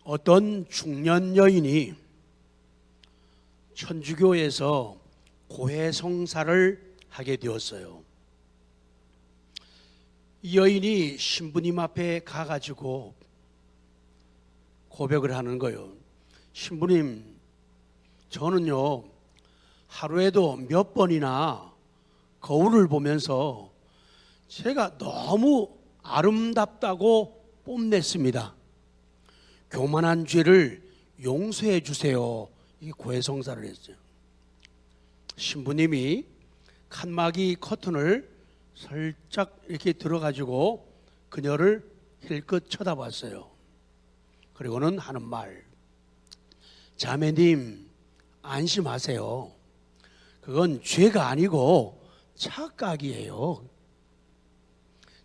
어떤 중년 여인이 천주교에서 고해성사를 하게 되었어요. 이 여인이 신부님 앞에 가가지고 고백을 하는 거예요. 신부님, 저는요 하루에도 몇 번이나 거울을 보면서 제가 너무 아름답다고 뽐냈습니다. 교만한 죄를 용서해 주세요. 이게 고해성사를 했어요. 신부님이 칸막이 커튼을 살짝 이렇게 들어가지고 그녀를 힐끗 쳐다봤어요. 그리고는 하는 말, 자매님 안심하세요. 그건 죄가 아니고 착각이에요.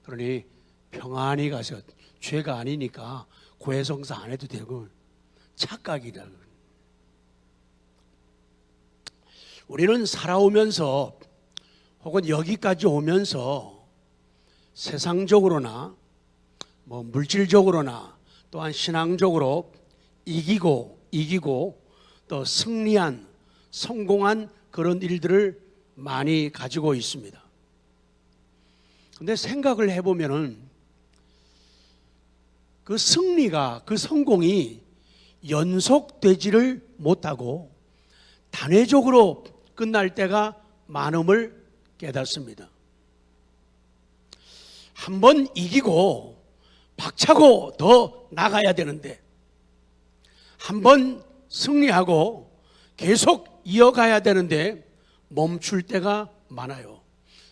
그러니 평안히 가서 죄가 아니니까 고해성사 안 해도 되고 착각이다. 우리는 살아오면서 혹은 여기까지 오면서 세상적으로나 물질적으로나 또한 신앙적으로 이기고 또 승리한 성공한 그런 일들을 많이 가지고 있습니다. 그런데 생각을 해보면은 그 승리가, 그 성공이 연속되지를 못하고 단회적으로 끝날 때가 많음을 깨닫습니다. 한번 이기고 박차고 더 나가야 되는데, 한번 승리하고 계속 이어가야 되는데 멈출 때가 많아요.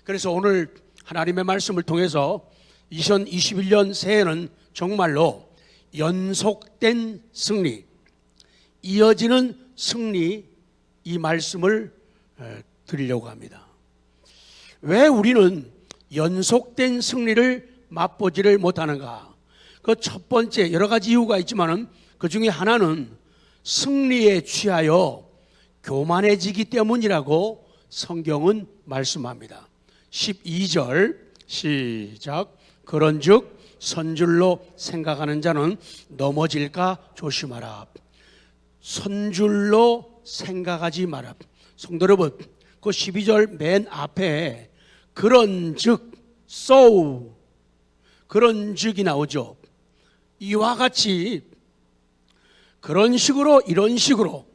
그래서 오늘 하나님의 말씀을 통해서 2021년 새해는 정말로 연속된 승리, 이어지는 승리, 이 말씀을 드리려고 합니다. 왜 우리는 연속된 승리를 맛보지를 못하는가? 그 첫 번째, 여러 가지 이유가 있지만 그 중에 하나는 승리에 취하여 교만해지기 때문이라고 성경은 말씀합니다. 12절 시작. 그런즉 선줄로 생각하는 자는 넘어질까 조심하라. 선줄로 생각하지 마라. 성도 여러분, 그 12절 맨 앞에 그런즉 so 그런즉이 나오죠. 이와 같이 그런 식으로 이런 식으로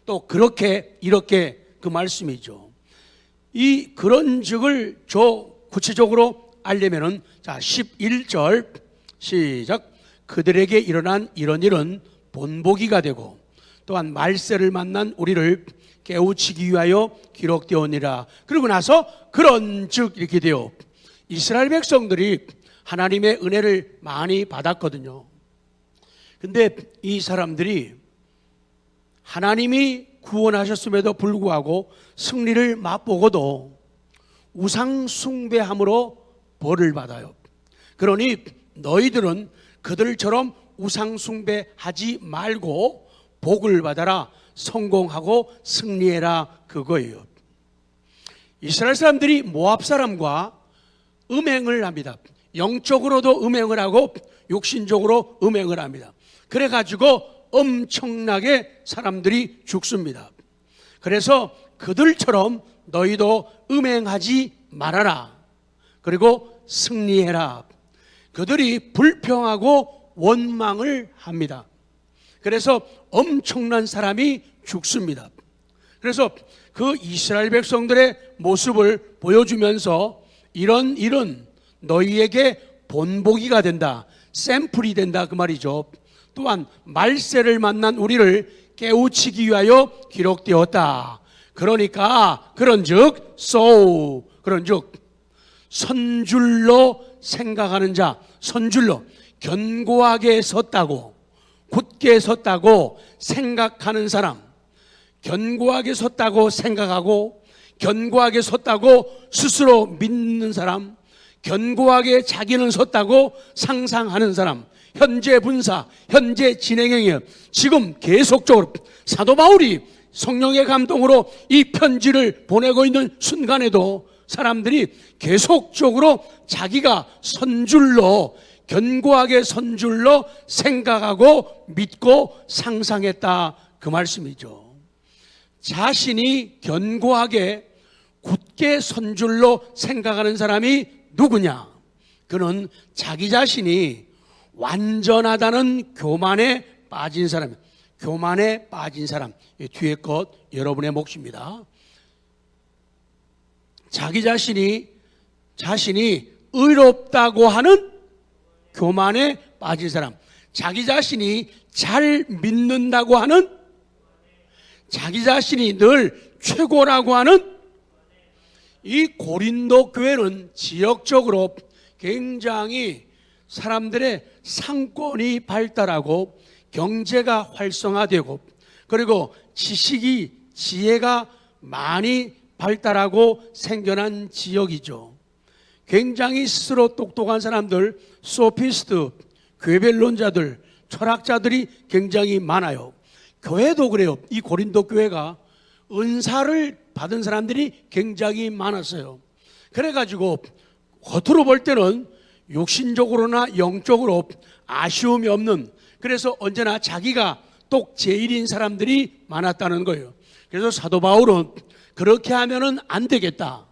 또 그렇게 이렇게 그 말씀이죠. 이 그런즉을 구체적으로 알려면은 자 11절 시작. 그들에게 일어난 이런 일은 본보기가 되고 또한 말세를 만난 우리를 깨우치기 위하여 기록되오니라. 그러고 나서 그런즉 이렇게 돼요. 이스라엘 백성들이 하나님의 은혜를 많이 받았거든요. 근데 이 사람들이 하나님이 구원하셨음에도 불구하고 승리를 맛보고도 우상 숭배함으로 벌을 받아요. 그러니 너희들은 그들처럼 우상 숭배하지 말고 복을 받아라, 성공하고 승리해라, 그거예요. 이스라엘 사람들이 모압 사람과 음행을 합니다. 영적으로도 음행을 하고 육신적으로 음행을 합니다. 그래가지고 엄청나게 사람들이 죽습니다. 그래서 그들처럼 너희도 음행하지 말아라, 그리고 승리해라. 그들이 불평하고 원망을 합니다. 그래서 엄청난 사람이 죽습니다. 그래서 그 이스라엘 백성들의 모습을 보여주면서 이런 일은 너희에게 본보기가 된다, 샘플이 된다, 그 말이죠. 또한 말세를 만난 우리를 깨우치기 위하여 기록되었다. 그러니까 그런즉 so 그런즉 선줄로 생각하는 자, 선줄로 견고하게 섰다고, 굳게 섰다고 생각하는 사람, 견고하게 섰다고 생각하고 견고하게 섰다고 스스로 믿는 사람, 견고하게 자기는 섰다고 상상하는 사람, 현재 분사, 현재 진행형이에요. 지금 계속적으로 사도 바울이 성령의 감동으로 이 편지를 보내고 있는 순간에도 사람들이 계속적으로 자기가 선줄로 견고하게 선 줄로 생각하고 믿고 상상했다, 그 말씀이죠. 자신이 견고하게 굳게 선 줄로 생각하는 사람이 누구냐? 그는 자기 자신이 완전하다는 교만에 빠진 사람. 교만에 빠진 사람. 뒤에 것 여러분의 몫입니다. 자기 자신이 의롭다고 하는 교만에 빠진 사람. 자기 자신이 잘 믿는다고 하는, 자기 자신이 늘 최고라고 하는, 이 고린도 교회는 지역적으로 굉장히 사람들의 상권이 발달하고 경제가 활성화되고, 그리고 지혜가 많이 발달하고 생겨난 지역이죠. 굉장히 스스로 똑똑한 사람들, 소피스트, 궤변론자들, 철학자들이 굉장히 많아요. 교회도 그래요. 이 고린도 교회가 은사를 받은 사람들이 굉장히 많았어요. 그래가지고 겉으로 볼 때는 육신적으로나 영적으로 아쉬움이 없는, 그래서 언제나 자기가 똑 제일인 사람들이 많았다는 거예요. 그래서 사도 바울은 그렇게 하면은 안 되겠다,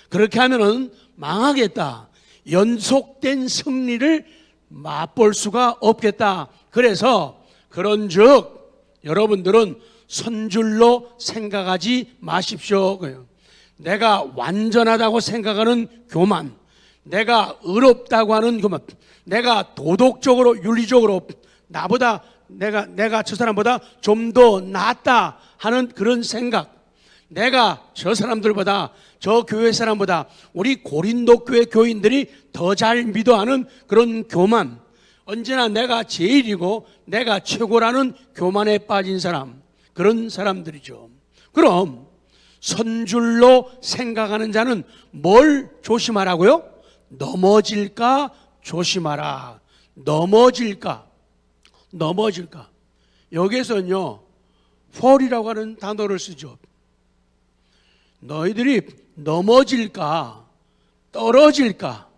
그렇게 하면은 망하겠다, 연속된 승리를 맛볼 수가 없겠다. 그래서 그런즉 여러분들은 선줄로 생각하지 마십시오. 내가 완전하다고 생각하는 교만, 내가 의롭다고 하는 교만, 내가 도덕적으로 윤리적으로 나보다 내가 저 사람보다 좀 더 낫다 하는 그런 생각, 내가 저 사람들보다, 저 교회 사람보다 우리 고린도 교회 교인들이 더 잘 믿어하는 그런 교만, 언제나 내가 제일이고 내가 최고라는 교만에 빠진 사람, 그런 사람들이죠. 그럼 선줄로 생각하는 자는 뭘 조심하라고요? 넘어질까 조심하라. 넘어질까. 여기에서는요, fall이라고 하는 단어를 쓰죠. 너희들이 넘어질까, 떨어질까,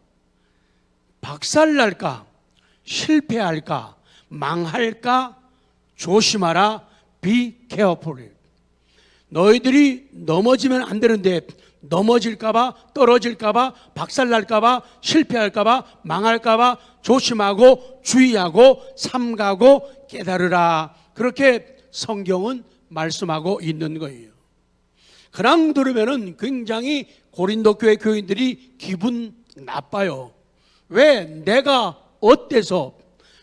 박살날까, 실패할까, 망할까 조심하라. Be careful. 너희들이 넘어지면 안 되는데 넘어질까봐, 떨어질까봐, 박살날까봐, 실패할까봐, 망할까봐 조심하고 주의하고 삼가고 깨달으라. 그렇게 성경은 말씀하고 있는 거예요. 그냥 들으면은 굉장히 고린도 교회 교인들이 기분 나빠요. 왜? 내가 어때서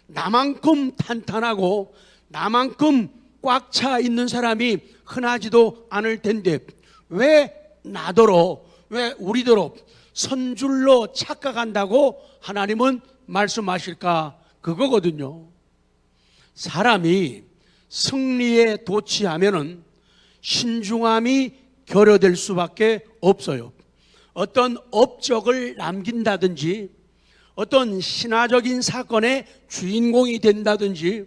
나만큼 탄탄하고 나만큼 꽉 차 있는 사람이 흔하지도 않을 텐데 왜 나더러, 왜 우리더러 선줄로 착각한다고 하나님은 말씀하실까? 그거거든요. 사람이 승리에 도취하면은 신중함이 결여될 수밖에 없어요. 어떤 업적을 남긴다든지, 어떤 신화적인 사건의 주인공이 된다든지,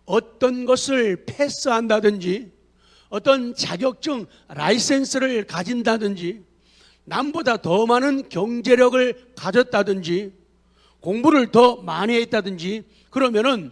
어떤 것을 패스한다든지, 어떤 자격증, 라이센스를 가진다든지, 남보다 더 많은 경제력을 가졌다든지, 공부를 더 많이 했다든지, 그러면은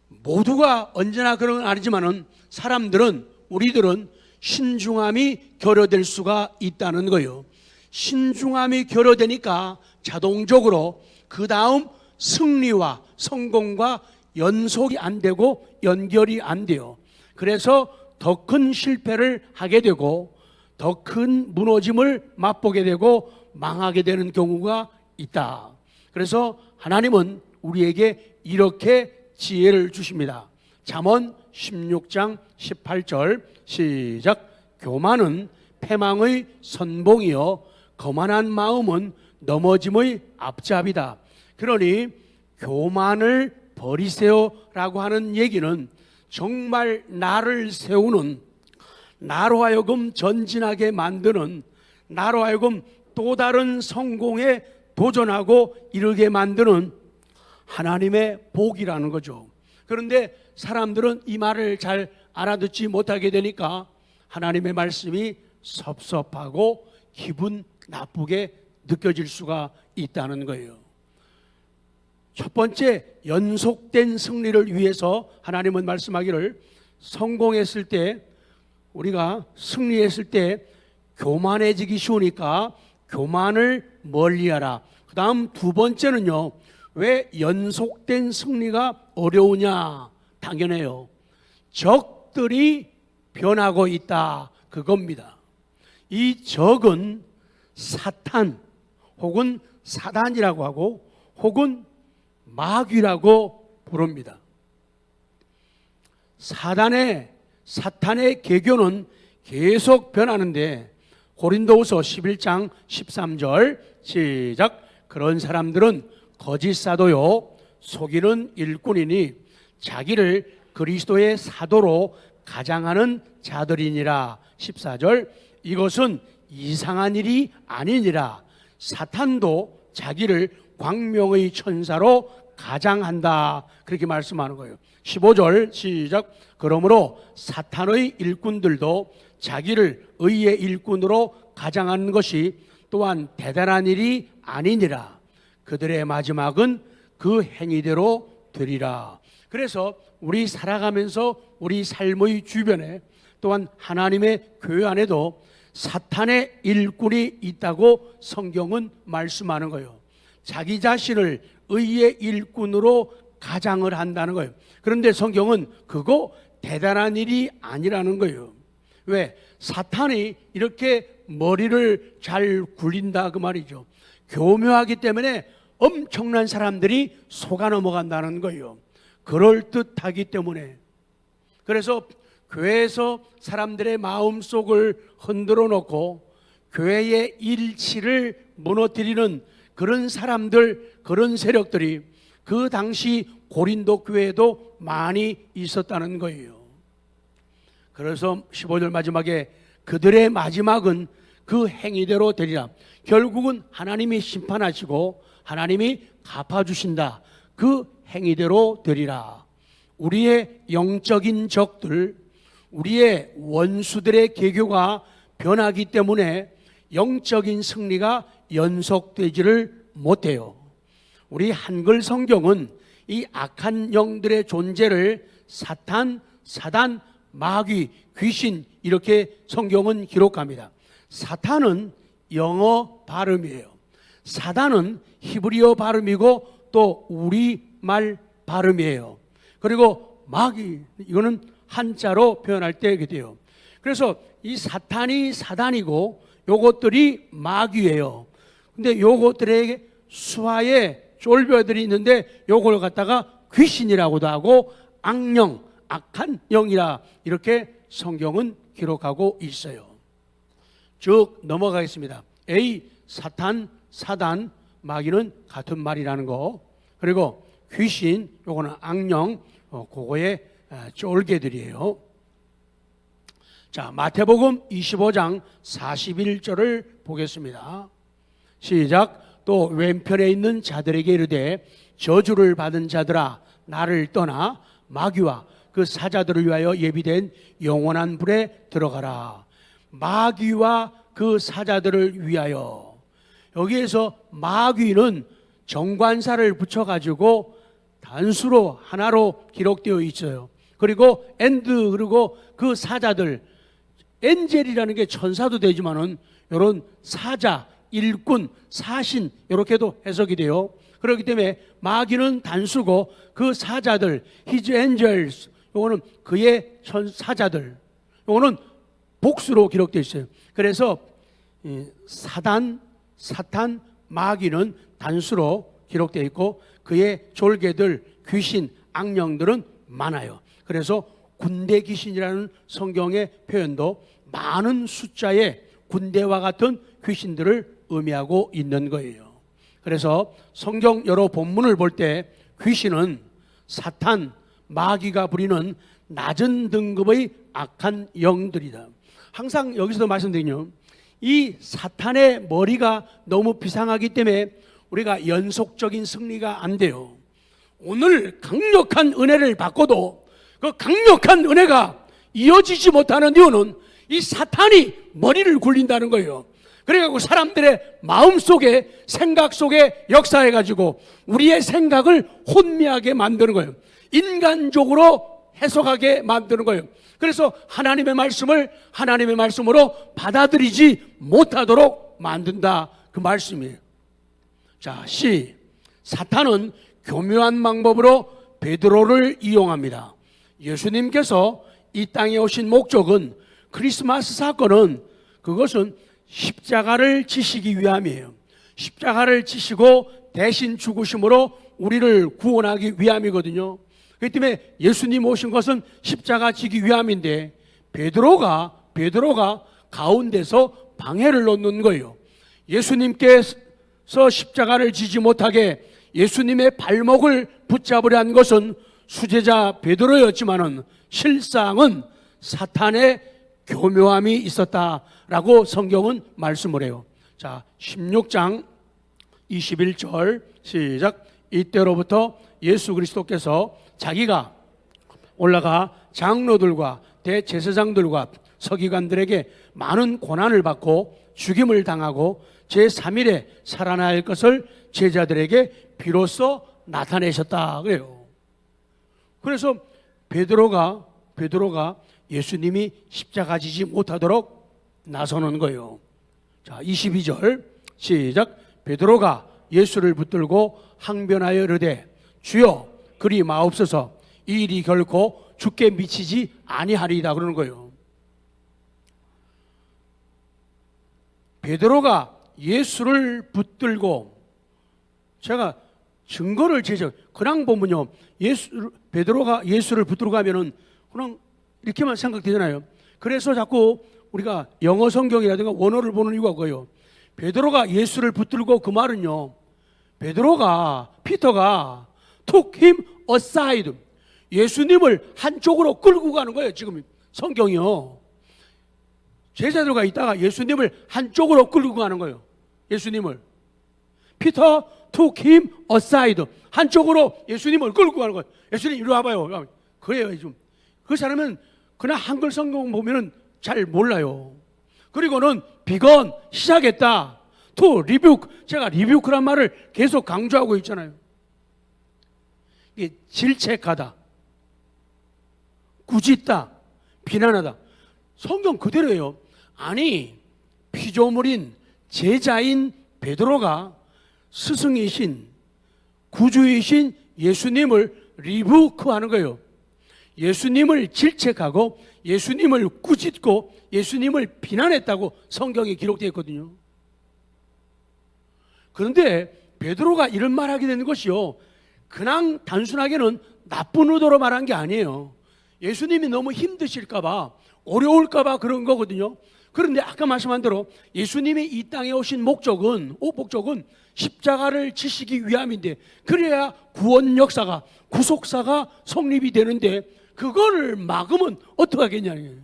모두가 언제나 그런 건 아니지만은 사람들은, 우리들은 신중함이 결여될 수가 있다는 거예요. 신중함이 결여되니까 자동적으로 그 다음 승리와 성공과 연속이 안 되고 연결이 안 돼요. 그래서 더 큰 실패를 하게 되고 더 큰 무너짐을 맛보게 되고 망하게 되는 경우가 있다. 그래서 하나님은 우리에게 이렇게 지혜를 주십니다. 잠언 16장 18절 시작. 교만은 패망의 선봉이요 거만한 마음은 넘어짐의 앞잡이다. 그러니 교만을 버리세요라고 하는 얘기는 정말 나를 세우는, 나로 하여금 전진하게 만드는, 나로 하여금 또 다른 성공에 도전하고 이르게 만드는 하나님의 복이라는 거죠. 그런데 사람들은 이 말을 잘 알아듣지 못하게 되니까 하나님의 말씀이 섭섭하고 기분 나쁘게 느껴질 수가 있다는 거예요. 첫 번째, 연속된 승리를 위해서 하나님은 말씀하기를 성공했을 때, 우리가 승리했을 때 교만해지기 쉬우니까 교만을 멀리하라. 그 다음 두 번째는요, 왜 연속된 승리가 어려우냐? 당연해요. 적들이 변하고 있다, 그겁니다. 이 적은 사탄 혹은 사단이라고 하고 혹은 마귀라고 부릅니다. 사탄의 계교는 계속 변하는데 고린도후서 11장 13절 시작. 그런 사람들은 거짓 사도요 속이는 일꾼이니 자기를 그리스도의 사도로 가장하는 자들이니라. 14절. 이것은 이상한 일이 아니니라. 사탄도 자기를 광명의 천사로 가장한다, 그렇게 말씀하는 거예요. 15절 시작. 그러므로 사탄의 일꾼들도 자기를 의의 일꾼으로 가장하는 것이 또한 대단한 일이 아니니라. 그들의 마지막은 그 행위대로 되리라. 그래서 우리 살아가면서 우리 삶의 주변에 또한 하나님의 교회 안에도 사탄의 일꾼이 있다고 성경은 말씀하는 거예요. 자기 자신을 의의 일꾼으로 가장을 한다는 거예요. 그런데 성경은 그거 대단한 일이 아니라는 거예요. 왜? 사탄이 이렇게 머리를 잘 굴린다, 그 말이죠. 교묘하기 때문에 엄청난 사람들이 속아 넘어간다는 거예요. 그럴듯하기 때문에. 그래서 교회에서 사람들의 마음속을 흔들어 놓고 교회의 일치를 무너뜨리는 그런 사람들, 그런 세력들이 그 당시 고린도 교회에도 많이 있었다는 거예요. 그래서 15절 마지막에 그들의 마지막은 그 행위대로 되리라. 결국은 하나님이 심판하시고 하나님이 갚아주신다. 그 행위대로 되리라. 우리의 영적인 적들, 우리의 원수들의 계교가 변하기 때문에 영적인 승리가 연속되지를 못해요. 우리 한글 성경은 이 악한 영들의 존재를 사탄, 사단, 마귀, 귀신, 이렇게 성경은 기록합니다. 사탄은 영어 발음이에요. 사단은 히브리어 발음이고 또 우리말 발음이에요. 그리고 마귀, 이거는 한자로 표현할 때 이렇게 돼요. 그래서 이 사탄이 사단이고 요것들이 마귀예요. 근데 요것들에게 수하에 쫄벼들이 있는데 요걸 갖다가 귀신이라고도 하고 악령, 악한 영이라 이렇게 성경은 기록하고 있어요. 쭉 넘어가겠습니다. A, 사탄, 사단, 마귀는 같은 말이라는 거. 그리고 귀신, 요거는 악령, 그거의 쫄개들이에요. 자, 마태복음 25장 41절을 보겠습니다. 시작. 또 왼편에 있는 자들에게 이르되 저주를 받은 자들아 나를 떠나 마귀와 그 사자들을 위하여 예비된 영원한 불에 들어가라. 마귀와 그 사자들을 위하여. 여기에서 마귀는 정관사를 붙여가지고 단수로 하나로 기록되어 있어요. 그리고 엔드, 그리고 그 사자들, 엔젤이라는 게 천사도 되지만은 이런 사자, 일꾼, 사신 이렇게도 해석이 돼요. 그렇기 때문에 마귀는 단수고 그 사자들, his angels, 요거는 그의 사자들, 요거는 복수로 기록되어 있어요. 그래서 사단, 사탄, 마귀는 단수로 기록되어 있고 그의 졸개들, 귀신, 악령들은 많아요. 그래서 군대 귀신이라는 성경의 표현도 많은 숫자의 군대와 같은 귀신들을 의미하고 있는 거예요. 그래서 성경 여러 본문을 볼 때 귀신은 사탄, 마귀가 부리는 낮은 등급의 악한 영들이다. 항상 여기서도 말씀드리요, 이 사탄의 머리가 너무 비상하기 때문에 우리가 연속적인 승리가 안 돼요. 오늘 강력한 은혜를 받고도 그 강력한 은혜가 이어지지 못하는 이유는 이 사탄이 머리를 굴린다는 거예요. 그래가지고 사람들의 마음 속에, 생각 속에 역사해가지고 우리의 생각을 혼미하게 만드는 거예요. 인간적으로 해석하게 만드는 거예요. 그래서 하나님의 말씀을 하나님의 말씀으로 받아들이지 못하도록 만든다, 그 말씀이에요. 자, 사탄은 교묘한 방법으로 베드로를 이용합니다. 예수님께서 이 땅에 오신 목적은, 크리스마스 사건은 그것은 십자가를 지시기 위함이에요. 십자가를 지시고 대신 죽으심으로 우리를 구원하기 위함이거든요. 그렇기 때문에 예수님 오신 것은 십자가 지기 위함인데 베드로가 가운데서 방해를 놓는 거예요. 예수님께서 십자가를 지지 못하게 예수님의 발목을 붙잡으려 한 것은 수제자 베드로였지만은 실상은 사탄의 교묘함이 있었다라고 성경은 말씀을 해요. 자, 16장 21절 시작. 이때로부터 예수 그리스도께서 자기가 올라가 장로들과 대제사장들과 서기관들에게 많은 고난을 받고 죽임을 당하고 제3일에 살아날 것을 제자들에게 비로소 나타내셨다 그래요. 그래서 베드로가 예수님이 십자가 지지 못하도록 나서는 거예요. 자, 22절 시작. 베드로가 예수를 붙들고 항변하여 이르되 주여 그리 마옵소서, 이 일이 결코 주께 미치지 아니하리이다 그러는 거예요. 베드로가 예수를 붙들고, 제가 증거를 그냥 보면요, 베드로가 예수를 붙들고 가면은 그냥 이렇게만 생각되잖아요. 그래서 자꾸 우리가 영어 성경이라든가 원어를 보는 이유가 그거예요. 베드로가 예수를 붙들고, 그 말은요, 피터가 took him aside, 예수님을 한쪽으로 끌고 가는 거예요. 지금 성경이요, 제자들과 있다가 예수님을 한쪽으로 끌고 가는 거예요. 예수님을 피터 took him aside, 한쪽으로 예수님을 끌고 가는 거예요. 예수님 이리 와봐요. 그래요. 좀 그 사람은 그냥 한글 성경 보면은 잘 몰라요. 그리고는 비건 시작했다. to rebuke, 제가 rebuke란 말을 계속 강조하고 있잖아요. 이게 질책하다, 꾸짖다, 비난하다. 성경 그대로예요. 아니, 피조물인 제자인 베드로가 스승이신 구주이신 예수님을 리부크하는 거예요. 예수님을 질책하고 예수님을 꾸짖고 예수님을 비난했다고 성경에 기록되어 있거든요. 그런데 베드로가 이런 말하게 되는 것이요, 그냥 단순하게는 나쁜 의도로 말한 게 아니에요. 예수님이 너무 힘드실까봐, 어려울까봐 그런 거거든요. 그런데 아까 말씀한 대로 예수님이 이 땅에 오신 목적은 십자가를 지시기 위함인데, 그래야 구원 역사가, 구속사가 성립이 되는데 그거를 막으면 어떡하겠냐는.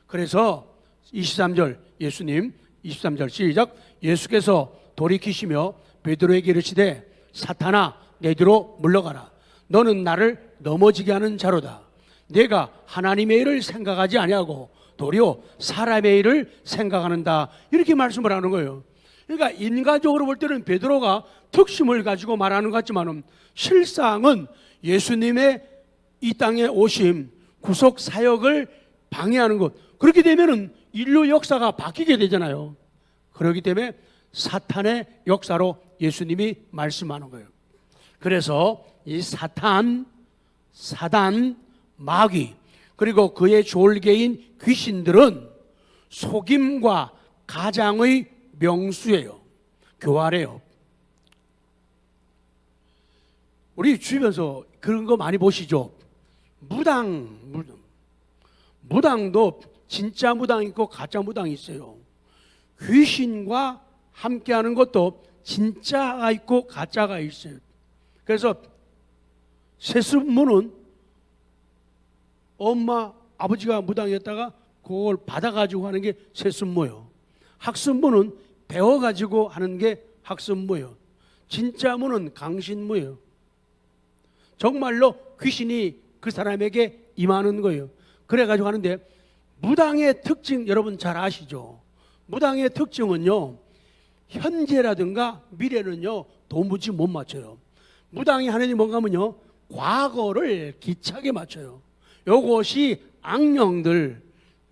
그래서 23절 예수님, 23절 시작. 예수께서 돌이키시며 베드로에게 이르시되 사탄아 내 뒤로 물러가라. 너는 나를 넘어지게 하는 자로다. 내가 하나님의 일을 생각하지 아니하고 도리어 사람의 일을 생각하는다. 이렇게 말씀을 하는 거예요. 그러니까 인간적으로 볼 때는 베드로가 특심을 가지고 말하는 것 같지만 실상은 예수님의 이 땅에 오심, 구속 사역을 방해하는 것. 그렇게 되면은 인류 역사가 바뀌게 되잖아요. 그렇기 때문에 사탄의 역사로 예수님이 말씀하는 거예요. 그래서 이 사단, 마귀, 그리고 그의 졸개인 귀신들은 속임과 가장의 명수예요. 교활해요. 우리 주변에서 그런 거 많이 보시죠. 무당도 진짜 무당 있고 가짜 무당이 있어요. 귀신과 함께하는 것도 진짜가 있고 가짜가 있어요. 그래서 세습문은 엄마 아버지가 무당이었다가 그걸 받아가지고 하는 게 세습모예요. 학습문은 배워가지고 하는 게 학습모예요. 진짜문은 강신모예요. 정말로 귀신이 그 사람에게 임하는 거예요. 그래가지고 하는데, 무당의 특징 여러분 잘 아시죠? 무당의 특징은요, 현재라든가 미래는요 도무지 못 맞춰요. 무당이 하는 일이 뭔가 하면요, 과거를 기차게 맞춰요. 요것이 악령들,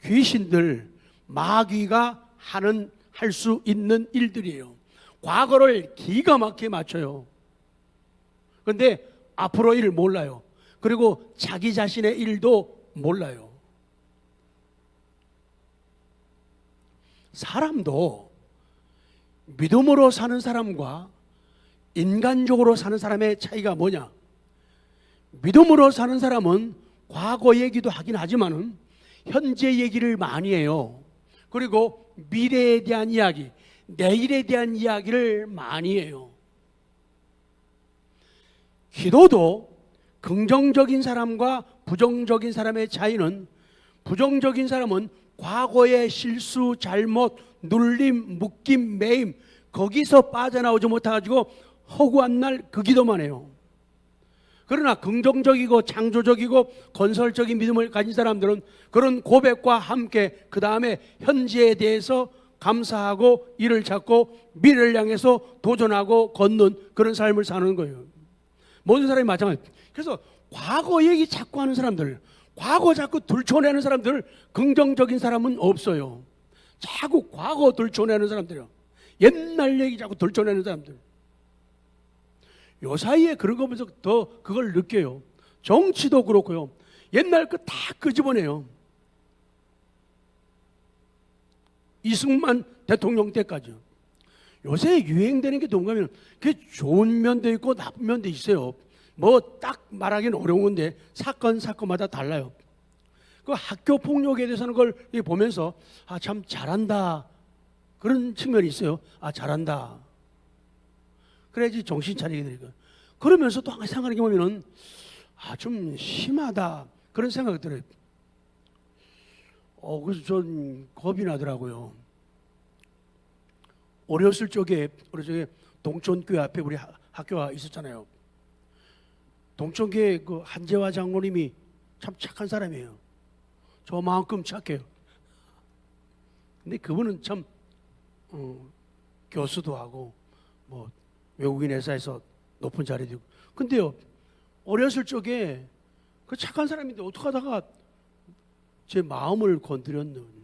귀신들, 마귀가 할 수 있는 일들이에요. 과거를 기가 막히게 맞춰요. 그런데 앞으로 일을 몰라요. 그리고 자기 자신의 일도 몰라요. 사람도 믿음으로 사는 사람과 인간적으로 사는 사람의 차이가 뭐냐? 믿음으로 사는 사람은 과거 얘기도 하긴 하지만은 현재 얘기를 많이 해요. 그리고 미래에 대한 이야기, 내일에 대한 이야기를 많이 해요. 기도도 긍정적인 사람과 부정적인 사람의 차이는, 부정적인 사람은 과거의 실수, 잘못, 눌림, 묶임, 매임, 거기서 빠져나오지 못해가지고 허구한 날 그 기도만 해요. 그러나 긍정적이고 창조적이고 건설적인 믿음을 가진 사람들은 그런 고백과 함께 그 다음에 현재에 대해서 감사하고 이를 찾고 미래를 향해서 도전하고 걷는 그런 삶을 사는 거예요. 모든 사람이 마찬가지. 그래서 과거 얘기 자꾸 하는 사람들, 과거 자꾸 들춰내는 사람들, 긍정적인 사람은 없어요. 자꾸 과거 들춰내는 사람들이요. 옛날 얘기 자꾸 들춰내는 사람들. 요 사이에 그런 거 보면서 더 그걸 느껴요. 정치도 그렇고요. 옛날 거 다 끄집어내요. 이승만 대통령 때까지요. 요새 유행되는 게 동감이면 그게 좋은 면도 있고 나쁜 면도 있어요. 뭐 딱 말하기는 어려운 건데 사건마다 달라요. 그 학교 폭력에 대해서는 그걸 보면서 참 잘한다 그런 측면이 있어요. 잘한다. 그래야지 정신 차리게 되니까. 그러면서 또 항상 생각하는 게 보면은 좀 심하다 그런 생각이 들어요. 그래서 전 겁이 나더라고요. 어렸을 적에 동천교회 앞에 우리 학교가 있었잖아요. 동천교회 그 한재화 장로님이 참 착한 사람이에요. 저만큼 착해요. 근데 그분은 참 교수도 하고 뭐 외국인 회사에서 높은 자리도 있고. 근데요, 어렸을 적에 그 착한 사람인데 어떻게 하다가 제 마음을 건드렸는.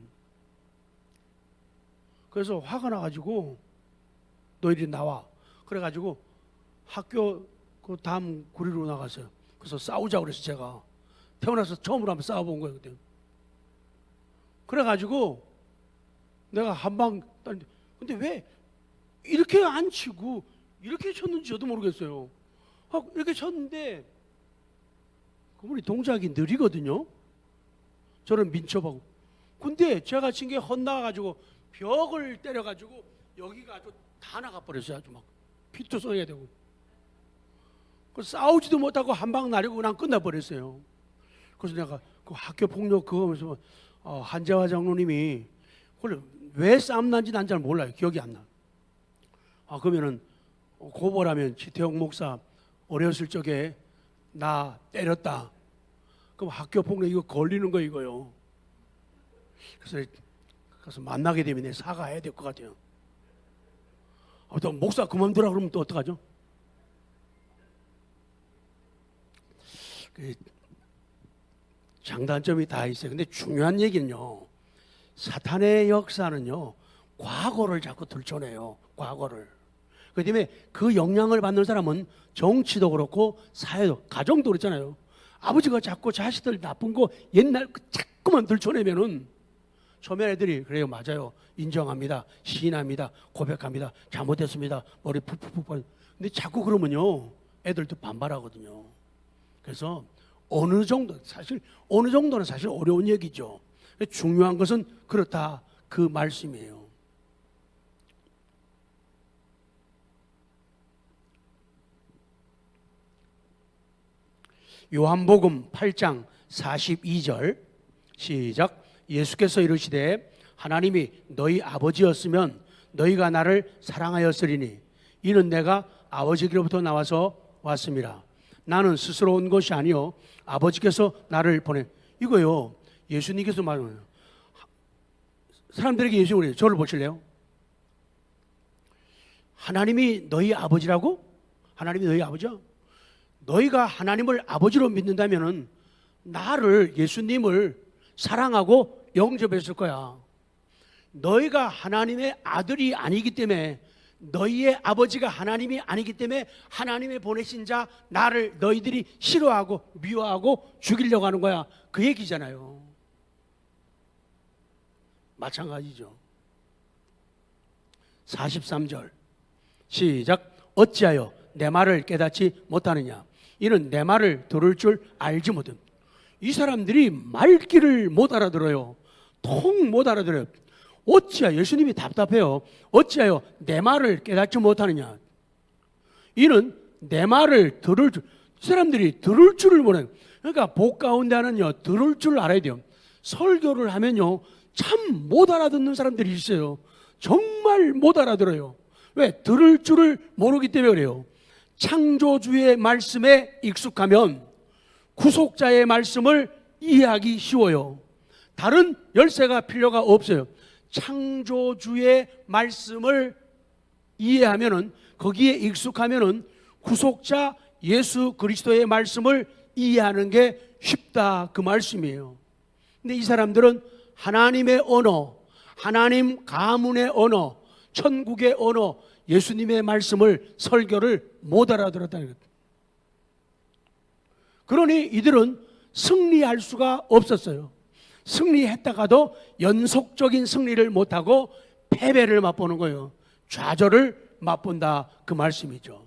그래서 화가 나가지고 너 이리 나와. 그래가지고 학교 그 다음 구리로 나갔어요. 그래서 싸우자고 그래서 제가 태어나서 처음으로 한번 싸워본 거예요. 그때. 그래가지고 내가 한방 근데 왜 이렇게 안 치고 이렇게 쳤는지 저도 모르겠어요. 이렇게 쳤는데 그분이 동작이 느리거든요. 저는 민첩하고. 근데 제가 친 게 헛나가가지고 벽을 때려가지고 여기가 아주 다 나가버렸어요. 아주 막 피도 쏘야 되고. 싸우지도 못하고 한 방 나려고 그냥 끝나버렸어요. 그래서 내가 그 학교 폭력 그거 하면서 한재화 장로님이 왜 싸움 난지 난 잘 몰라요. 기억이 안 나. 그러면은 고발하면 지태용 목사 어렸을 적에 나 때렸다. 그럼 학교 폭력 이거 걸리는 거 이거요. 그래서 만나게 되면 사과해야 될 것 같아요. 또 목사 그만두라 그러면 또 어떡하죠? 장단점이 다 있어요. 근데 중요한 얘기는요, 사탄의 역사는요 과거를 자꾸 들춰내요. 과거를. 그 때문에 그 영향을 받는 사람은 정치도 그렇고 사회도, 가정도 그렇잖아요. 아버지가 자꾸 자식들 나쁜 거 옛날 자꾸만 들춰내면은 처음에 애들이 그래요, 맞아요, 인정합니다, 시인합니다, 고백합니다, 잘못했습니다, 머리 푹푹푹. 근데 자꾸 그러면요 애들도 반발하거든요. 그래서 어느 정도는 사실 어려운 얘기죠. 중요한 것은 그렇다 그 말씀이에요. 요한복음 8장 42절 시작. 예수께서 이르시되 하나님이 너희 아버지였으면 너희가 나를 사랑하였으리니 이는 내가 아버지께로부터 나와서 왔습니다. 나는 스스로 온 것이 아니요 아버지께서 나를 보내. 이거요 예수님께서 말하는 거예요. 사람들에게 예수님이 그래요. 저를 보실래요? 하나님이 너희 아버지라고? 하나님이 너희 아버지야? 너희가 하나님을 아버지로 믿는다면은 나를, 예수님을 사랑하고 영접했을 거야. 너희가 하나님의 아들이 아니기 때문에, 너희의 아버지가 하나님이 아니기 때문에 하나님의 보내신 자 나를 너희들이 싫어하고 미워하고 죽이려고 하는 거야. 그 얘기잖아요. 마찬가지죠. 43절 시작. 어찌하여 내 말을 깨닫지 못하느냐. 이는 내 말을 들을 줄 알지 못함. 이 사람들이 말귀를 못 알아들어요. 통 못 알아들어요. 어찌하여, 예수님이 답답해요. 어찌하여 내 말을 깨닫지 못하느냐. 이는 내 말을 들을 줄, 사람들이 들을 줄을 모르는. 그러니까 복 가운데 하는요, 들을 줄 알아야 돼요. 설교를 하면요, 참 못 알아듣는 사람들이 있어요. 정말 못 알아들어요. 왜? 들을 줄을 모르기 때문에 그래요. 창조주의 말씀에 익숙하면 구속자의 말씀을 이해하기 쉬워요. 다른 열쇠가 필요가 없어요. 창조주의 말씀을 이해하면은, 거기에 익숙하면은 구속자 예수 그리스도의 말씀을 이해하는 게 쉽다, 그 말씀이에요. 근데 이 사람들은 하나님의 언어, 하나님 가문의 언어, 천국의 언어, 예수님의 말씀을, 설교를 못 알아들었다는 것. 그러니 이들은 승리할 수가 없었어요. 승리했다가도 연속적인 승리를 못하고 패배를 맛보는 거예요. 좌절을 맛본다, 그 말씀이죠.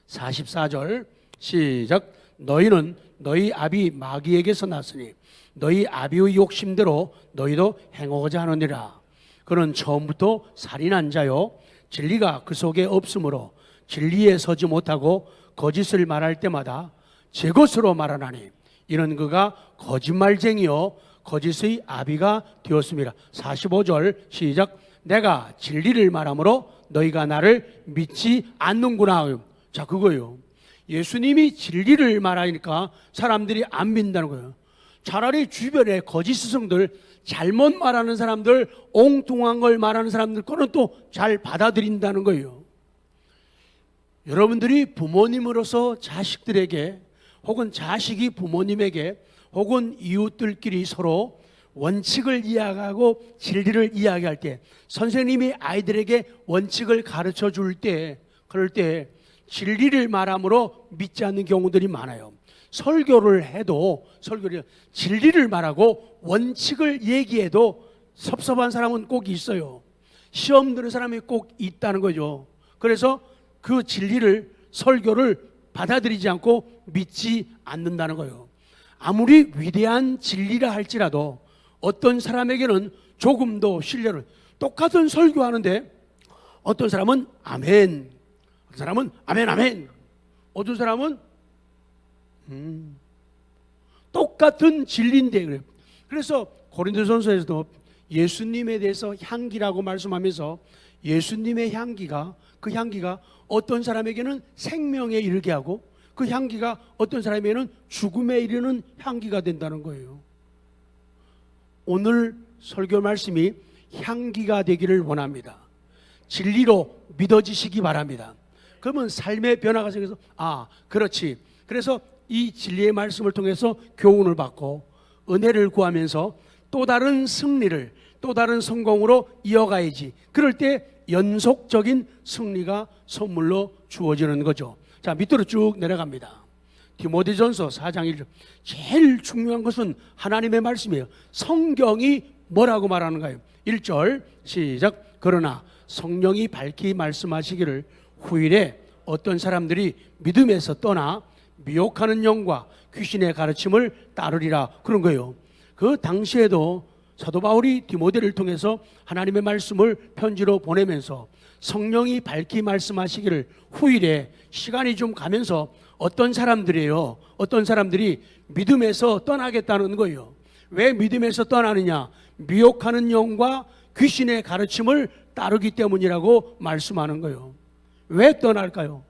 44절 시작. 너희는 너희 아비 마귀에게서 났으니 너희 아비의 욕심대로 너희도 행하고자 하느니라. 그는 처음부터 살인한 자요, 진리가 그 속에 없으므로 진리에 서지 못하고 거짓을 말할 때마다 제 것으로 말하나니 이는 그가 거짓말쟁이요 거짓의 아비가 되었습니다. 45절 시작. 내가 진리를 말하므로 너희가 나를 믿지 않는구나. 자, 그거예요. 예수님이 진리를 말하니까 사람들이 안 믿는다는 거예요. 차라리 주변에 거짓 스승들, 잘못 말하는 사람들, 엉뚱한 걸 말하는 사람들, 그건 또 잘 받아들인다는 거예요. 여러분들이 부모님으로서 자식들에게, 혹은 자식이 부모님에게, 혹은 이웃들끼리 서로 원칙을 이야기하고 진리를 이야기할 때, 선생님이 아이들에게 원칙을 가르쳐 줄 때, 그럴 때 진리를 말함으로 믿지 않는 경우들이 많아요. 설교를 해도, 설교를 진리를 말하고 원칙을 얘기해도 섭섭한 사람은 꼭 있어요. 시험 드는 사람이 꼭 있다는 거죠. 그래서 그 진리를, 설교를 받아들이지 않고 믿지 않는다는 거예요. 아무리 위대한 진리라 할지라도 어떤 사람에게는 조금 더 신뢰를, 똑같은 설교하는데 어떤 사람은 아멘, 어떤 사람은 아멘 아멘, 어떤 사람은 똑같은 진리인데 그래요. 그래서 고린도전서에서도 예수님에 대해서 향기라고 말씀하면서 예수님의 향기가, 그 향기가 어떤 사람에게는 생명에 이르게 하고 그 향기가 어떤 사람에게는 죽음에 이르는 향기가 된다는 거예요. 오늘 설교 말씀이 향기가 되기를 원합니다. 진리로 믿어지시기 바랍니다. 그러면 삶의 변화가 생겨서, 아, 그렇지. 그래서 이 진리의 말씀을 통해서 교훈을 받고 은혜를 구하면서 또 다른 승리를, 또 다른 성공으로 이어가야지. 그럴 때 연속적인 승리가 선물로 주어지는 거죠. 자, 밑으로 쭉 내려갑니다. 디모데전서 4장 1절. 제일 중요한 것은 하나님의 말씀이에요. 성경이 뭐라고 말하는가요? 1절 시작. 그러나 성령이 밝히 말씀하시기를 후일에 어떤 사람들이 믿음에서 떠나 미혹하는 영과 귀신의 가르침을 따르리라, 그런 거예요. 그 당시에도 사도 바울이 디모데를 통해서 하나님의 말씀을 편지로 보내면서 성령이 밝히 말씀하시기를 후일에, 시간이 좀 가면서 어떤 사람들이에요, 어떤 사람들이 믿음에서 떠나겠다는 거예요. 왜 믿음에서 떠나느냐? 미혹하는 영과 귀신의 가르침을 따르기 때문이라고 말씀하는 거예요. 왜 떠날까요?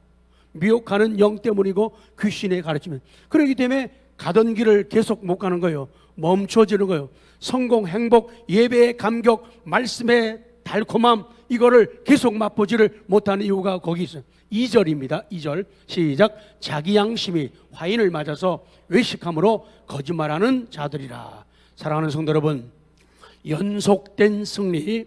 미혹하는 영 때문이고 귀신의 가르침은. 그렇기 때문에 가던 길을 계속 못 가는 거예요. 멈춰지는 거예요. 성공, 행복, 예배의 감격, 말씀의 달콤함, 이거를 계속 맛보지를 못하는 이유가 거기 있어요. 2절입니다. 2절 시작. 자기 양심이 화인을 맞아서 외식함으로 거짓말하는 자들이라. 사랑하는 성도 여러분, 연속된 승리,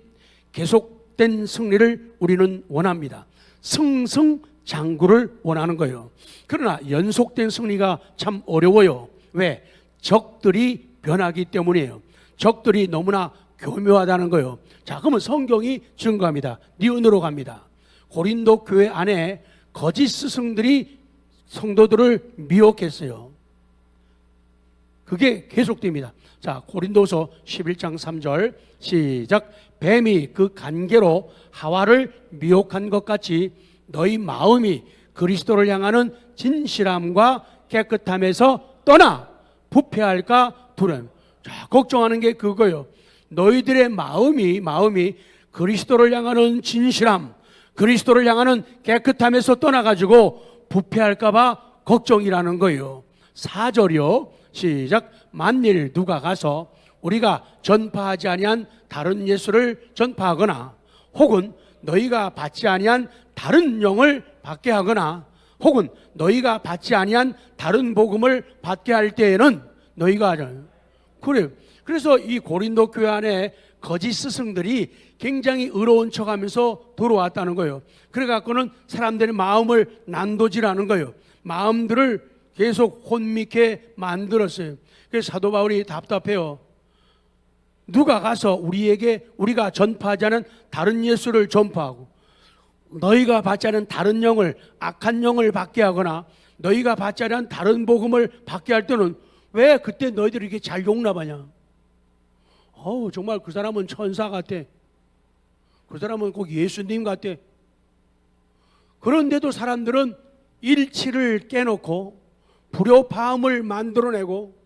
계속된 승리를 우리는 원합니다. 승승장구를 원하는 거예요. 그러나 연속된 승리가 참 어려워요. 왜? 적들이 변하기 때문이에요. 적들이 너무나 교묘하다는 거예요. 자, 그러면 성경이 증거합니다. 니은으로 갑니다. 고린도 교회 안에 거짓 스승들이 성도들을 미혹했어요. 그게 계속됩니다. 자, 고린도서 11장 3절 시작. 뱀이 그 간계로 하와를 미혹한 것 같이 너희 마음이 그리스도를 향하는 진실함과 깨끗함에서 떠나 부패할까 두려움. 자, 걱정하는 게 그거예요. 너희들의 마음이 그리스도를 향하는 진실함, 그리스도를 향하는 깨끗함에서 떠나가지고 부패할까봐 걱정이라는 거예요. 4절이요 시작. 만일 누가 가서 우리가 전파하지 아니한 다른 예수를 전파하거나 혹은 너희가 받지 아니한 다른 영을 받게 하거나 혹은 너희가 받지 아니한 다른 복음을 받게 할 때에는 너희가 그래요. 그래서 이 고린도 교회 안에 거짓 스승들이 굉장히 의로운 척하면서 들어왔다는 거예요. 그래갖고는 사람들의 마음을 난도질하는 거예요. 마음들을 계속 혼미케 만들었어요. 그래서 사도 바울이 답답해요. 누가 가서 우리가 전파하지 않은 다른 예수를 전파하고 너희가 받지 않은 다른 영을, 악한 영을 받게 하거나 너희가 받지 않은 다른 복음을 받게 할 때는 왜 그때 너희들이 이렇게 잘 용납하냐? 정말 그 사람은 천사 같아. 그 사람은 꼭 예수님 같아. 그런데도 사람들은 일치를 깨놓고 불효파음을 만들어내고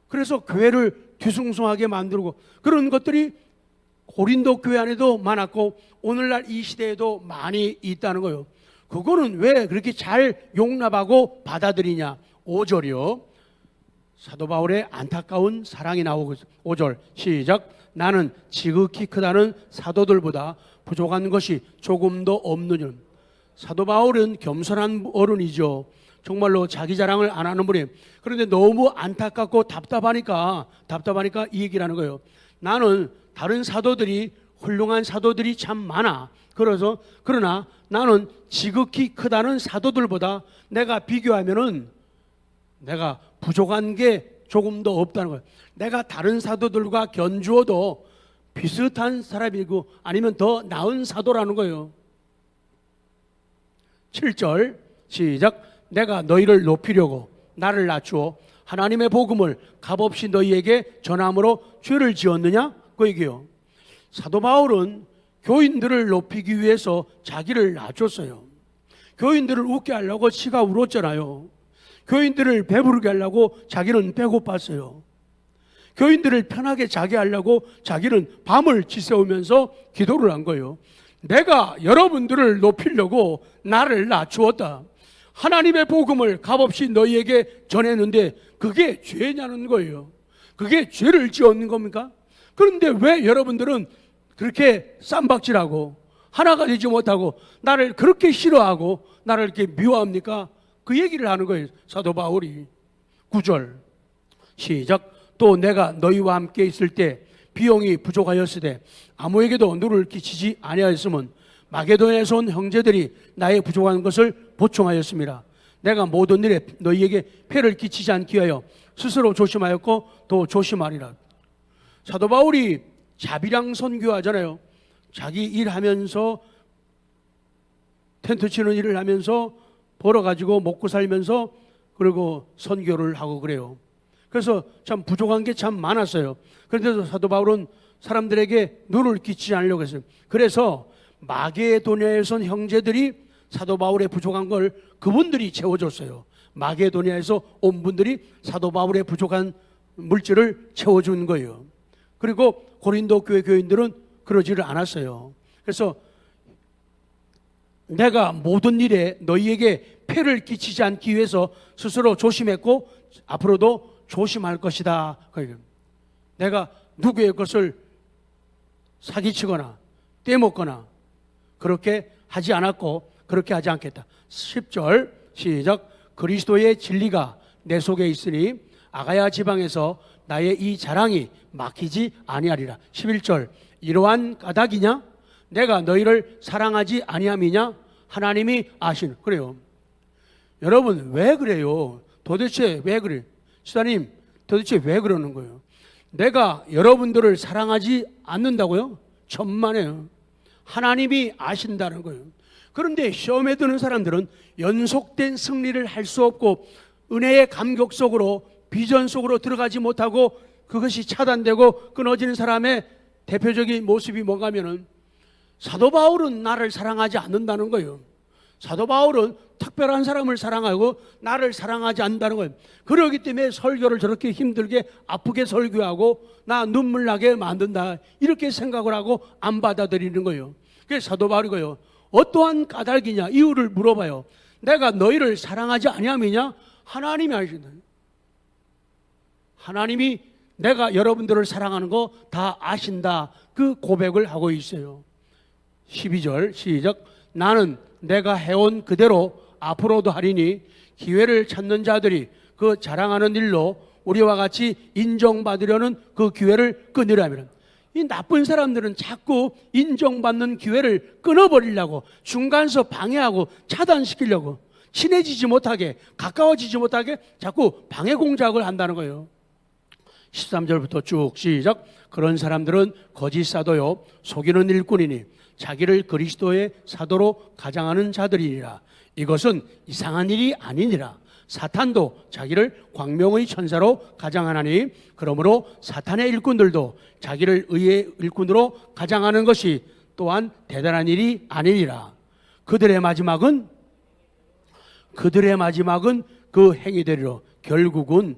그래서 교회를 뒤숭숭하게 만들고 그런 것들이 고린도 교회 안에도 많았고 오늘날 이 시대에도 많이 있다는 거예요. 그거는 왜 그렇게 잘 용납하고 받아들이냐? 5절이요. 사도 바울의 안타까운 사랑이 나오고 있어요. 5절 시작. 나는 지극히 크다는 사도들보다 부족한 것이 조금도 없느냐. 사도 바울은 겸손한 어른이죠. 정말로 자기 자랑을 안 하는 분이에요. 그런데 너무 안타깝고 답답하니까 이 얘기를 하는 거예요. 나는 다른 사도들이 훌륭한 사도들이 참 많아. 그러나 나는 지극히 크다는 사도들보다 내가 비교하면은 내가 부족한 게 조금도 없다는 거예요. 내가 다른 사도들과 견주어도 비슷한 사람이고 아니면 더 나은 사도라는 거예요. 7절 시작. 내가 너희를 높이려고 나를 낮추어 하나님의 복음을 값없이 너희에게 전함으로 죄를 지었느냐? 그 얘기예요. 사도 바울은 교인들을 높이기 위해서 자기를 낮췄어요. 교인들을 웃게 하려고 치가 울었잖아요. 교인들을 배부르게 하려고 자기는 배고팠어요. 교인들을 편하게 자게 하려고 자기는 밤을 지새우면서 기도를 한 거예요. 내가 여러분들을 높이려고 나를 낮추었다. 하나님의 복음을 값없이 너희에게 전했는데 그게 죄냐는 거예요. 그게 죄를 지었는 겁니까? 그런데 왜 여러분들은 그렇게 쌈박질하고 하나가 되지 못하고 나를 그렇게 싫어하고 나를 이렇게 미워합니까? 그 얘기를 하는 거예요. 사도 바울이. 9절 시작. 또 내가 너희와 함께 있을 때 비용이 부족하였으되 아무에게도 누를 끼치지 아니하였으면 마게도냐에서 온 형제들이 나의 부족한 것을 보충하였습니다. 내가 모든 일에 너희에게 폐를 끼치지 않기 위하여 스스로 조심하였고 또 조심하리라. 사도 바울이 자비랑 선교하잖아요. 자기 일하면서 텐트 치는 일을 하면서 벌어가지고 먹고 살면서 그리고 선교를 하고 그래요. 그래서 참 부족한 게 참 많았어요. 그런데도 사도 바울은 사람들에게 눈을 끼치지 않으려고 했어요. 그래서 마게도냐에서 온 형제들이 사도 바울의 부족한 걸 그분들이 채워줬어요. 마게도냐에서 온 분들이 사도 바울의 부족한 물질을 채워준 거예요. 그리고 고린도 교회 교인들은 그러지를 않았어요. 그래서 내가 모든 일에 너희에게 폐를 끼치지 않기 위해서 스스로 조심했고 앞으로도 조심할 것이다. 내가 누구의 것을 사기치거나 떼먹거나 그렇게 하지 않았고 그렇게 하지 않겠다. 10절 시작. 그리스도의 진리가 내 속에 있으니 아가야 지방에서 나의 이 자랑이 막히지 아니하리라. 11절 이러한 까닭이냐? 내가 너희를 사랑하지 아니함이냐? 하나님이 아시는. 그래요. 여러분 왜 그래요? 도대체 왜 그래요? 시사님 도대체 왜 그러는 거예요? 내가 여러분들을 사랑하지 않는다고요? 천만에요. 하나님이 아신다는 거예요. 그런데 시험에 드는 사람들은 연속된 승리를 할 수 없고 은혜의 감격 속으로 비전 속으로 들어가지 못하고 그것이 차단되고 끊어지는 사람의 대표적인 모습이 뭔가 하면은 사도 바울은 나를 사랑하지 않는다는 거예요. 사도 바울은 특별한 사람을 사랑하고 나를 사랑하지 않는다는 거예요. 그러기 때문에 설교를 저렇게 힘들게 아프게 설교하고 나 눈물 나게 만든다 이렇게 생각을 하고 안 받아들이는 거예요. 그래서 사도 바울이고요. 어떠한 까닭이냐 이유를 물어봐요. 내가 너희를 사랑하지 아니함이냐? 하나님이 아신다. 하나님이 내가 여러분들을 사랑하는 거 다 아신다. 그 고백을 하고 있어요. 12절 시작. 나는 내가 해온 그대로 앞으로도 하리니 기회를 찾는 자들이 그 자랑하는 일로 우리와 같이 인정받으려는 그 기회를 끊으려 하면, 이 나쁜 사람들은 자꾸 인정받는 기회를 끊어버리려고 중간에서 방해하고 차단시키려고 친해지지 못하게 가까워지지 못하게 자꾸 방해 공작을 한다는 거예요. 13절부터 쭉 시작. 그런 사람들은 거짓 사도요 속이는 일꾼이니 자기를 그리스도의 사도로 가장하는 자들이니라. 이것은 이상한 일이 아니니라. 사탄도 자기를 광명의 천사로 가장하나니 그러므로 사탄의 일꾼들도 자기를 의의 일꾼으로 가장하는 것이 또한 대단한 일이 아니니라. 그들의 마지막은 그 행위대로 결국은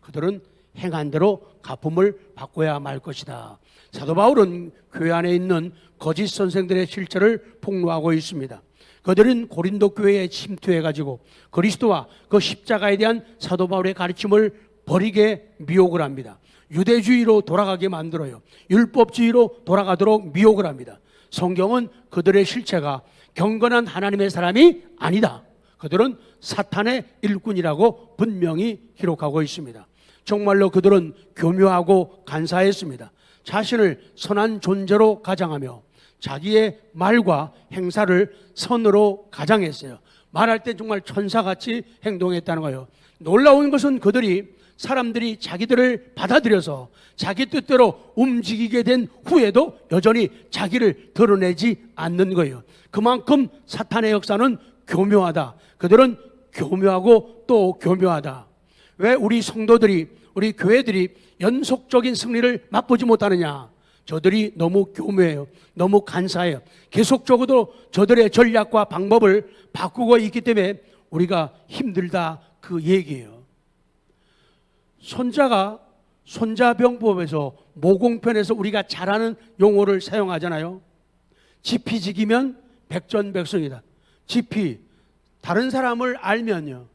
그들은 행한 대로 갚음을 받고야 말 것이다. 사도 바울은 교회 안에 있는 거짓 선생들의 실체를 폭로하고 있습니다. 그들은 고린도 교회에 침투해가지고 그리스도와 그 십자가에 대한 사도 바울의 가르침을 버리게 미혹을 합니다. 유대주의로 돌아가게 만들어요. 율법주의로 돌아가도록 미혹을 합니다. 성경은 그들의 실체가 경건한 하나님의 사람이 아니다. 그들은 사탄의 일꾼이라고 분명히 기록하고 있습니다. 정말로 그들은 교묘하고 간사했습니다. 자신을 선한 존재로 가장하며 자기의 말과 행사를 선으로 가장했어요. 말할 때 정말 천사같이 행동했다는 거예요. 놀라운 것은 그들이 사람들이 자기들을 받아들여서 자기 뜻대로 움직이게 된 후에도 여전히 자기를 드러내지 않는 거예요. 그만큼 사탄의 역사는 교묘하다. 그들은 교묘하고 또 교묘하다. 왜 우리 성도들이, 우리 교회들이 연속적인 승리를 맛보지 못하느냐? 저들이 너무 교묘해요. 너무 간사해요. 계속적으로 저들의 전략과 방법을 바꾸고 있기 때문에 우리가 힘들다 그 얘기예요. 손자병법에서 모공편에서 우리가 잘 아는 용어를 사용하잖아요. 지피지기면 백전백승이다. 지피, 다른 사람을 알면요.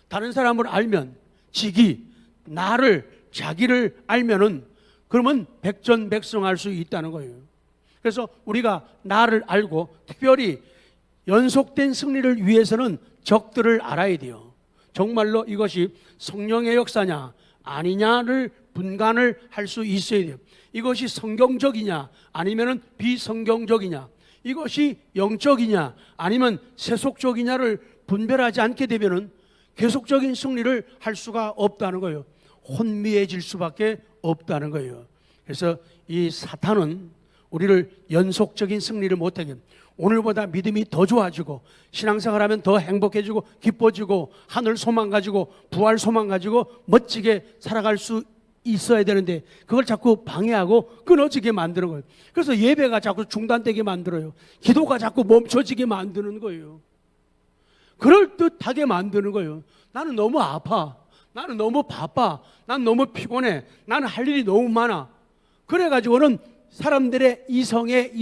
다른 사람을 알면 지기, 자기를 알면은 그러면 백전백승할 수 있다는 거예요. 그래서 우리가 나를 알고 특별히 연속된 승리를 위해서는 적들을 알아야 돼요. 정말로 이것이 성령의 역사냐 아니냐를 분간을 할 수 있어야 돼요. 이것이 성경적이냐 아니면 비성경적이냐, 이것이 영적이냐 아니면 세속적이냐를 분별하지 않게 되면은 계속적인 승리를 할 수가 없다는 거예요. 혼미해질 수밖에 없다는 거예요. 그래서 이 사탄은 우리를 연속적인 승리를 못하게, 오늘보다 믿음이 더 좋아지고 신앙생활하면 더 행복해지고 기뻐지고 하늘 소망 가지고 부활 소망 가지고 멋지게 살아갈 수 있어야 되는데 그걸 자꾸 방해하고 끊어지게 만드는 거예요. 그래서 예배가 자꾸 중단되게 만들어요. 기도가 자꾸 멈춰지게 만드는 거예요. 그럴듯하게 만드는 거예요. 나는 너무 아파. 나는 너무 바빠. 난 너무 피곤해. 나는 할 일이 너무 많아. 그래가지고는 사람들의 이성에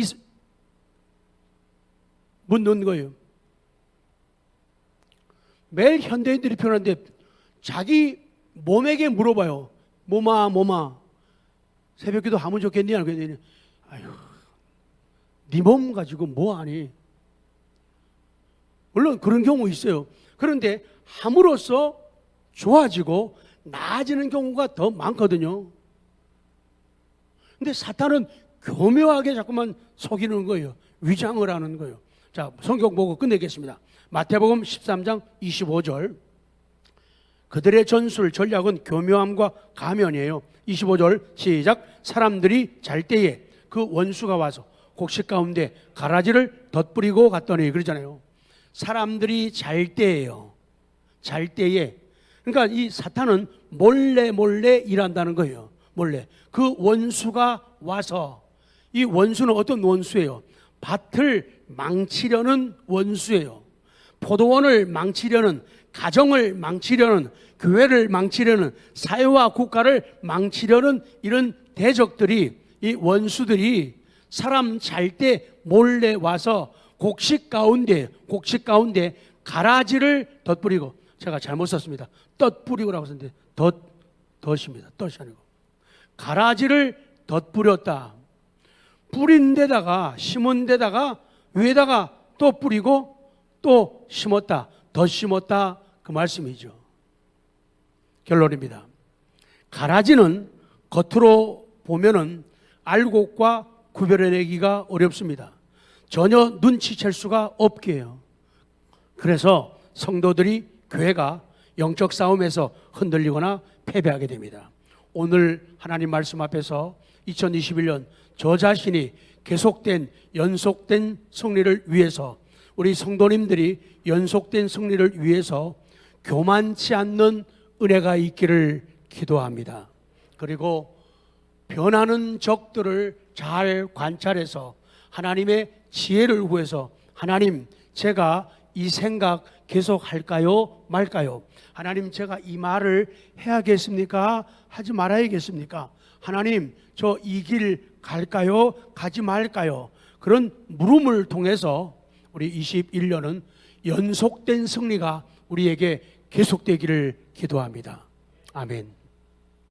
묻는 거예요. 매일 현대인들이 표현하는데 자기 몸에게 물어봐요. 몸아 새벽기도 하면 좋겠니? 그랬더니 아유, 네 몸 가지고 뭐 하니? 물론 그런 경우 있어요. 그런데 함으로써 좋아지고 나아지는 경우가 더 많거든요. 근데 사탄은 교묘하게 자꾸만 속이는 거예요. 위장을 하는 거예요. 자, 성경 보고 끝내겠습니다. 마태복음 13장 25절. 그들의 전술 전략은 교묘함과 가면이에요. 25절 시작. 사람들이 잘 때에 그 원수가 와서 곡식 가운데 가라지를 덧뿌리고 갔더니, 그러잖아요. 사람들이 잘 때예요. 잘 때에. 그러니까 이 사탄은 몰래 일한다는 거예요. 몰래. 그 원수가 와서, 이 원수는 어떤 원수예요? 밭을 망치려는 원수예요. 포도원을 망치려는, 가정을 망치려는, 교회를 망치려는, 사회와 국가를 망치려는 이런 대적들이, 이 원수들이 사람 잘 때 몰래 와서 곡식 가운데 가라지를 덧뿌리고, 제가 잘못 썼습니다. 덧뿌리고라고 썼는데 덧입니다. 덧이 아니고 가라지를 덧뿌렸다. 뿌린 데다가, 심은 데다가, 위에다가 또 뿌리고 또 심었다. 더 심었다. 그 말씀이죠. 결론입니다. 가라지는 겉으로 보면은 알곡과 구별해내기가 어렵습니다. 전혀 눈치챌 수가 없게 해요. 그래서 성도들이, 교회가 영적 싸움에서 흔들리거나 패배하게 됩니다. 오늘 하나님 말씀 앞에서 2021년 저 자신이 계속된 연속된 승리를 위해서, 우리 성도님들이 연속된 승리를 위해서 교만치 않는 은혜가 있기를 기도합니다. 그리고 변하는 적들을 잘 관찰해서 하나님의 지혜를 구해서, 하나님, 제가 이 생각 계속 할까요? 말까요? 하나님, 제가 이 말을 해야겠습니까? 하지 말아야겠습니까? 하나님, 저 이 길 갈까요? 가지 말까요? 그런 물음을 통해서 우리 21년은 연속된 승리가 우리에게 계속되기를 기도합니다. 아멘.